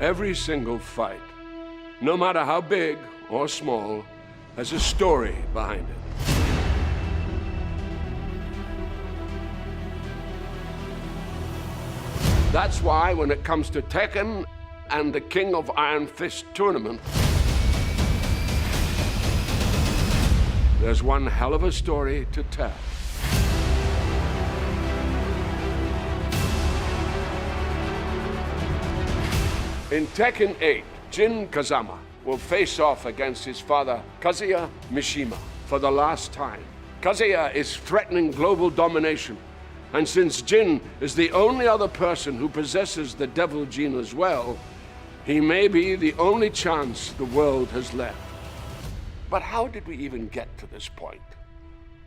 Every single fight, no matter how big or small, has a story behind it. That's why when it comes to Tekken and the King of Iron Fist tournament, there's one hell of a story to tell. In Tekken 8, Jin Kazama will face off against his father, Kazuya Mishima, for the last time. Kazuya is threatening global domination, and since Jin is the only other person who possesses the devil gene as well, he may be the only chance the world has left. But how did we even get to this point?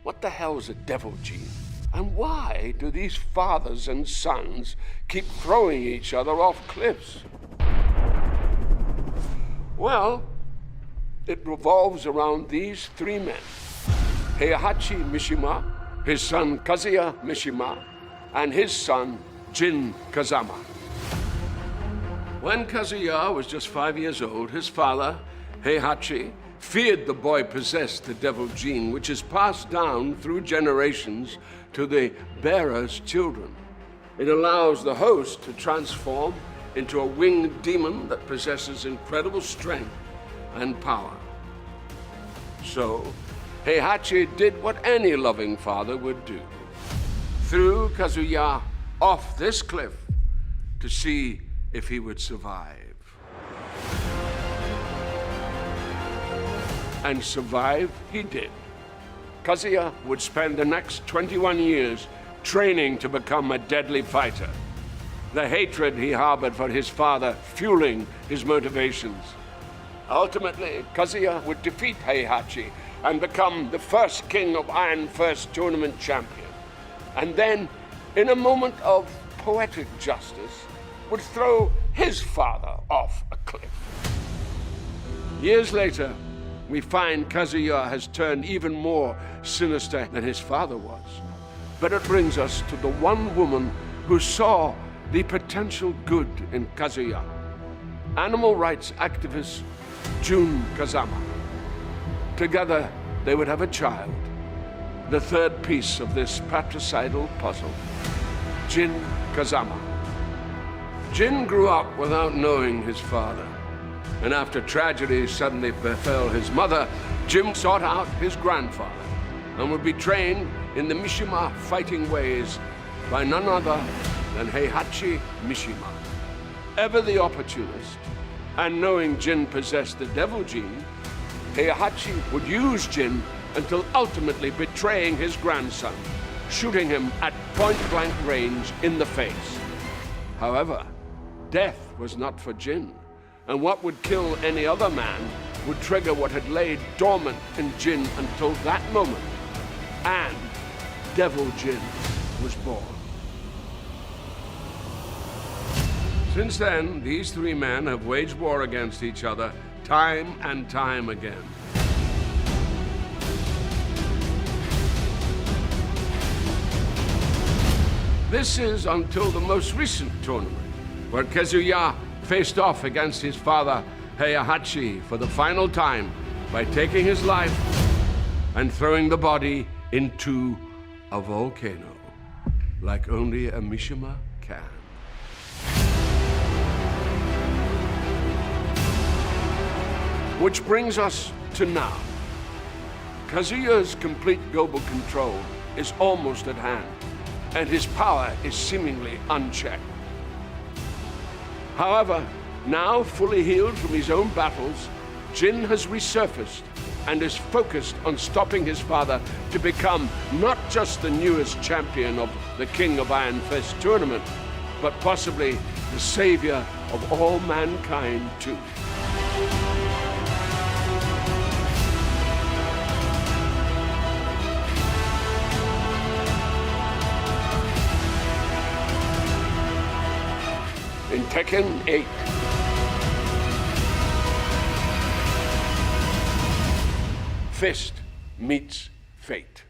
What the hell is a devil gene? And why do these fathers and sons keep throwing each other off cliffs? Well, it revolves around these three men: Heihachi Mishima, his son Kazuya Mishima, and his son Jin Kazama. When Kazuya was just 5 years old, his father, Heihachi, feared the boy possessed the devil gene, which is passed down through generations to the bearer's children. It allows the host to transform into a winged demon that possesses incredible strength and power. So, Heihachi did what any loving father would do: threw Kazuya off this cliff to see if he would survive. And survive he did. Kazuya would spend the next 21 years training to become a deadly fighter, the hatred he harbored for his father fueling his motivations. Ultimately, Kazuya would defeat Heihachi and become the first King of Iron Fist tournament champion. And then, in a moment of poetic justice, would throw his father off a cliff. Years later, we find Kazuya has turned even more sinister than his father was. But it brings us to the one woman who saw the potential good in Kazuya: animal rights activist Jun Kazama. Together, they would have a child, the third piece of this patricidal puzzle: Jin Kazama. Jin grew up without knowing his father, and after tragedy suddenly befell his mother, Jin sought out his grandfather and would be trained in the Mishima fighting ways by none other than Heihachi Mishima. Ever the opportunist, and knowing Jin possessed the devil gene, Heihachi would use Jin until ultimately betraying his grandson, shooting him at point-blank range in the face. However, death was not for Jin, and what would kill any other man would trigger what had laid dormant in Jin until that moment, and Devil Jin was born. Since then, these three men have waged war against each other time and time again. This is until the most recent tournament, where Kazuya faced off against his father, Heihachi, for the final time by taking his life and throwing the body into a volcano, like only a Mishima can. Which brings us to now. Kazuya's complete global control is almost at hand, and his power is seemingly unchecked. However, now fully healed from his own battles, Jin has resurfaced and is focused on stopping his father to become not just the newest champion of the King of Iron Fist tournament, but possibly the savior of all mankind too. In Tekken 8, Fist meets fate.